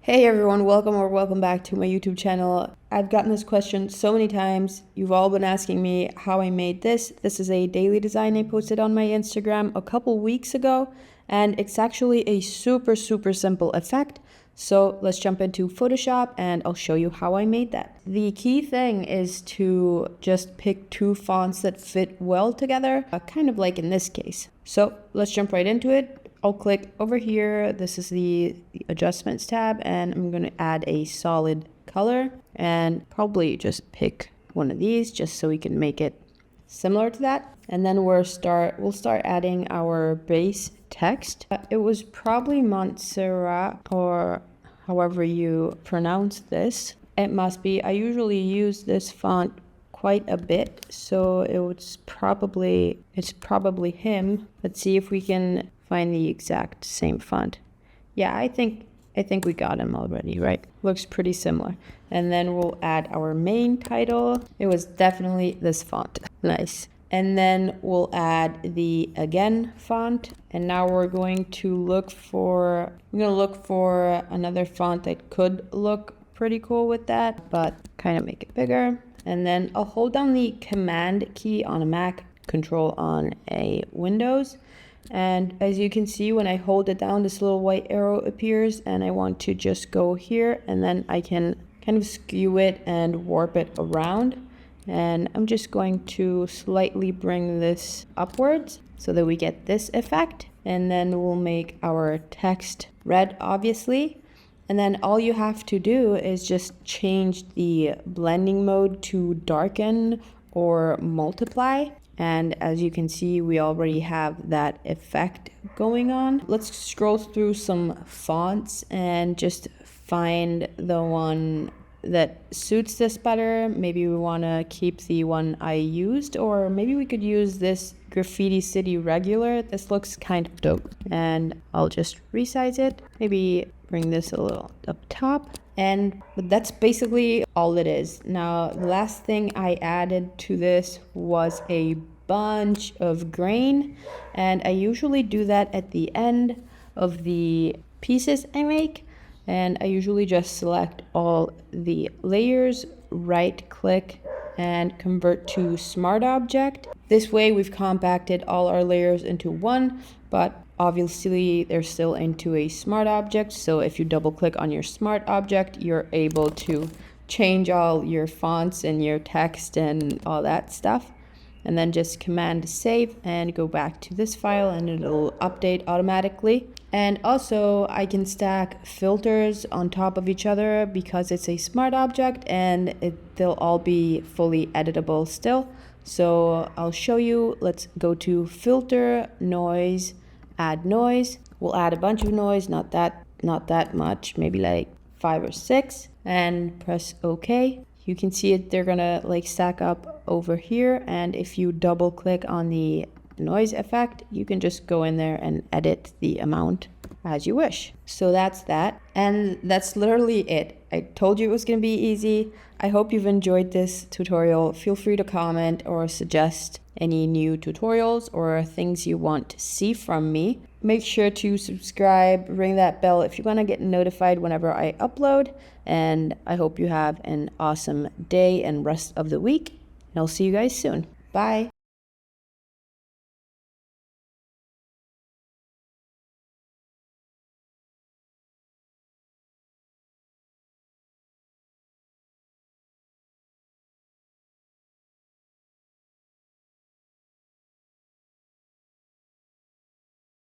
Hey everyone, welcome back to my YouTube channel. I've gotten this question so many times. You've all been asking me how I made this. This is a daily design I posted on my Instagram a couple weeks ago, and it's actually a super simple effect. So let's jump into Photoshop and I'll show you how I made that. The key thing is to just pick two fonts that fit well together, kind of like in this case. So let's jump right into it. I'll click over here. This is the adjustments tab, and I'm going to add a solid color and probably just pick one of these just so we can make it similar to that. And then we'll start adding our base text. It was probably Montserrat, or however you pronounce this. It must be. I usually use this font quite a bit, so it's probably him. Let's see if we can find the exact same font. Yeah, I think we got him already, right? Looks pretty similar. And then we'll add our main title. It was definitely this font. Nice. And then we'll add the again font. And now we're going to look for another font that could look pretty cool with that, but kind of make it bigger. And then I'll hold down the Command key on a Mac, Control on a Windows. And as you can see, when I hold it down, this little white arrow appears, and I want to just go here, and then I can kind of skew it and warp it around. And I'm just going to slightly bring this upwards so that we get this effect. And then we'll make our text red, obviously. And then all you have to do is just change the blending mode to darken or multiply. And as you can see, we already have that effect going on. Let's scroll through some fonts and just find the one that suits this better. Maybe we want to keep the one I used, or maybe we could use this Graffiti City regular. This looks kind of dope. And I'll just resize it. Maybe bring this a little up top. But that's basically all it is. Now, the last thing I added to this was a bunch of grain, and I usually do that at the end of the pieces I make. And I usually just select all the layers, right click, and convert to Smart Object. This way we've compacted all our layers into one, but obviously they're still into a Smart Object. So if you double click on your Smart Object, you're able to change all your fonts and your text and all that stuff. And then just Command save and go back to this file, and it'll update automatically. And also I can stack filters on top of each other because it's a Smart Object, and they'll all be fully editable still. So I'll show you. Let's go to Filter, Noise, Add Noise. We'll add a bunch of noise, not that much, maybe like 5 or 6, and press OK. You can see it, they're gonna like stack up over here, and if you double click on the noise effect, you can just go in there and edit the amount as you wish. So that's that, and that's literally it. I told you it was gonna be easy. I hope you've enjoyed this tutorial. Feel free to comment or suggest any new tutorials or things you want to see from me. Make sure to subscribe, ring that bell if you want to get notified whenever I upload. And I hope you have an awesome day and rest of the week. And I'll see you guys soon. Bye.